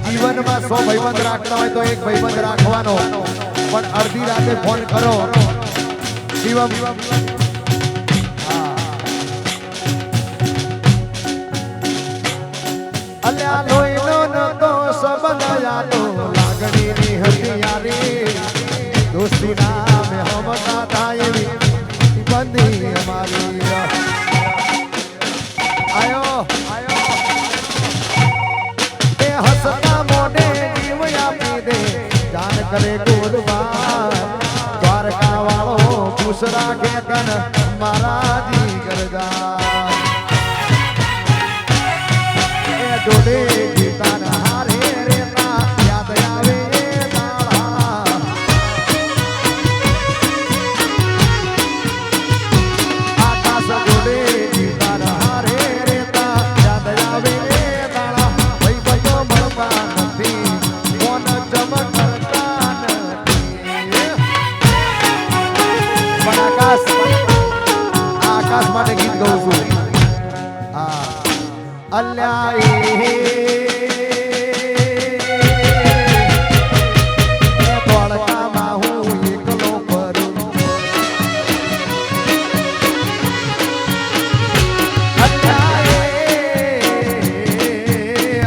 જીવનમાં 100 ભાઈબંધ રાખતા હોય તો એક ભાઈબંધ રાખવાનો, પણ અડધી રાતે ફોન કરો શિવમ અલ્યા લોહીનો નતો સંબંધ યાદો લાગણીની હતી યારી દોસ્તી નામે હમતા થાય એવી બંધી અમારી આયો એ હસતા મોઢે જીવ આપી દે જાન કરે કુરબાન દ્વારકા વાળો ખુશ રાખે કન મારા જીગર જાન એ જોડે ગીતાન હારે રેતા યાદ આવે તારા આકાશ જોડે ગીતાન હારે રેતા યાદ આવે તારા ભાઈ ભાઈઓ મળવા નથી કોણ ચમકતા નથી પણ આકાશ માટે ગીત ગાઉં છું અલ્યા દ્વારકામાં હું એકલો ફરું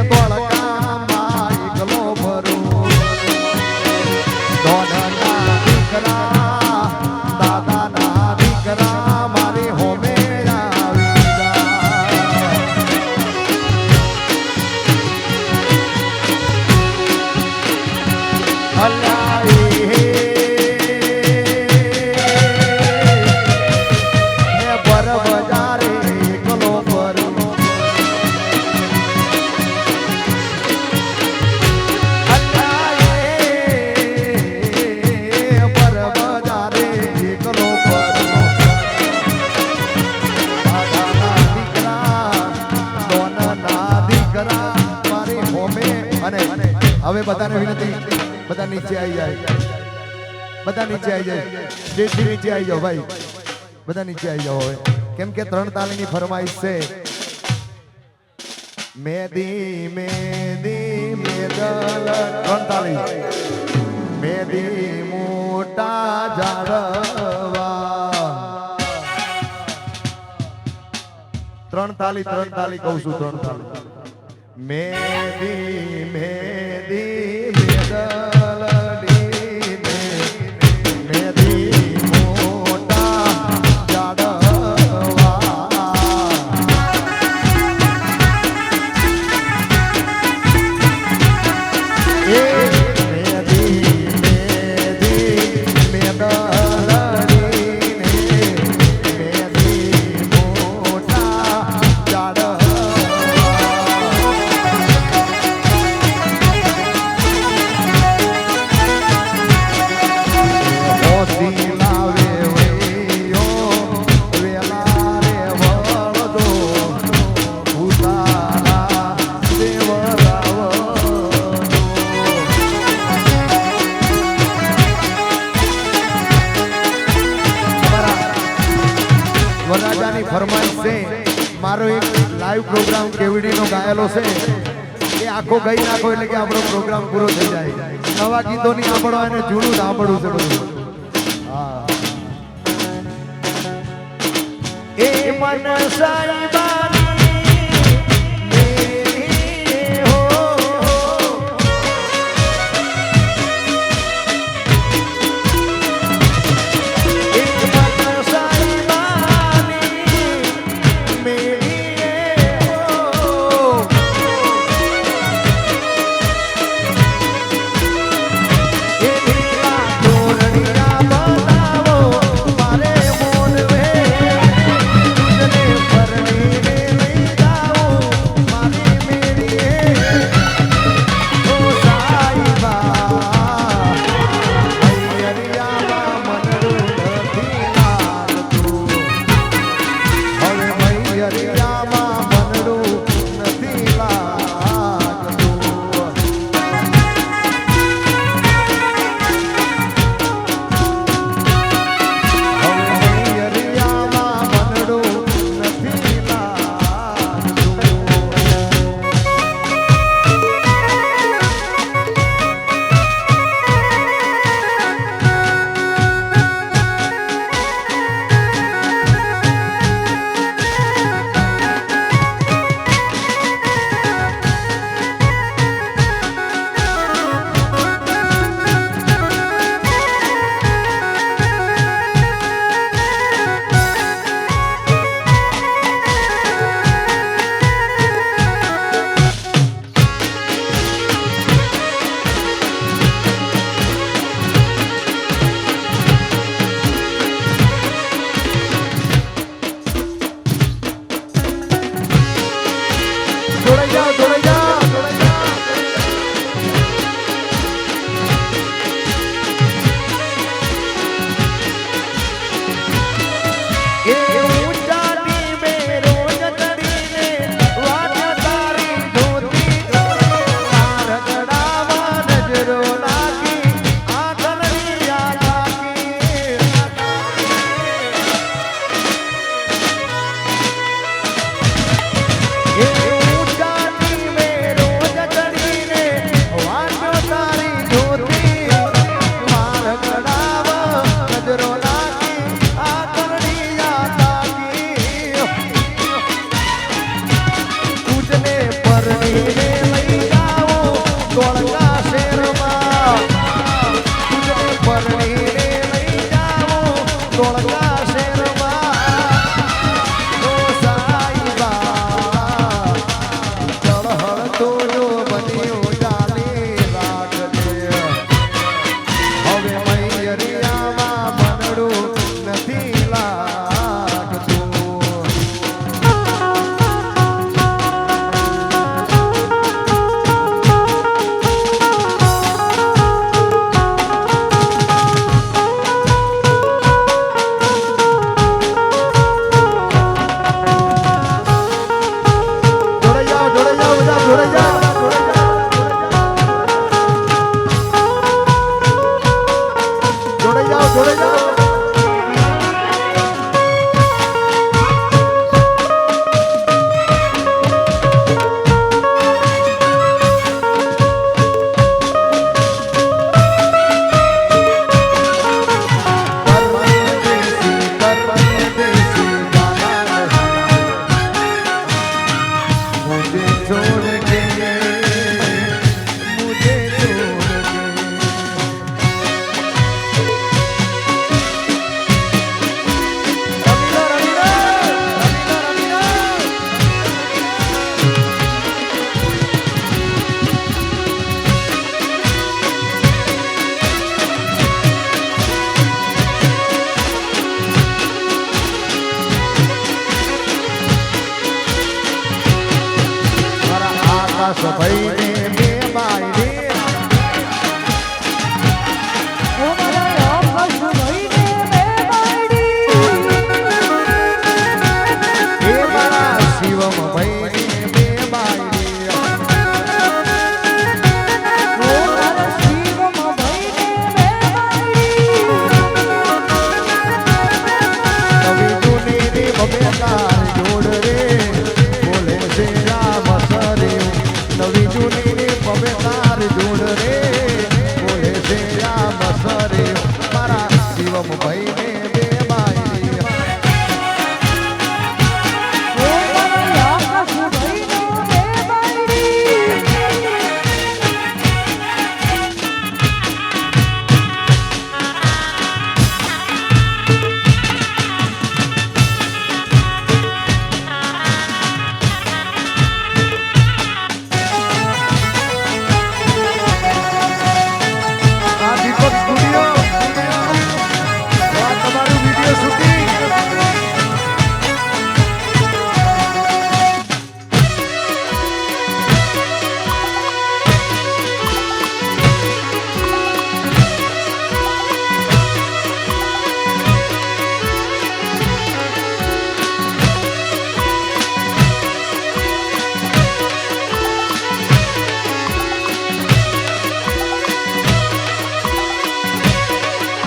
દ્વારકામાં એકલો ફરું દોડના દીકરા દાદાના દીકરા મારી હોમે હવે બધાને વિનંતી બધા નીચે આવી જાય બધા નીચે આવી જાય સ્ટેજથી નીચે આવી જાઓ ભાઈ બધા નીચે આવી જાઓ હવે કેમ કે 3 તાલીની ફરમાઈશ છે મેદી મેદી મેદલ 3 તાલી મેદી મોટા જાડવા 3 તાલી કહું છું 3 તાલી મેદી મેદી મેદલડી મેદી મોટા જાડવા એ મેદી મેદી મેદલડી મેદી મોટા જાડવા ફરમાઈશ છે મારો એક લાઈવ પ્રોગ્રામ કેવીડી નો ગાયેલો છે એ આખો ગઈ નાખો એટલે કે આપણો પ્રોગ્રામ પૂરો થઈ જાય નવા ગીતો ની સાંભળવા અને જૂનું સાંભળવું છે બધું એ મન સાઈબા પરણી બાયડી ઓ મારા ભાઈને બે બાયડી એ મારા શિવમ ભાઈને બે બાયડી ઓ મારા શિવમ ભાઈને બે બાયડી નવી જૂની ની બબેકાર જોડ રે બોલે છે રામ સરે નવી જૂની ની બબેકાર જોડ રે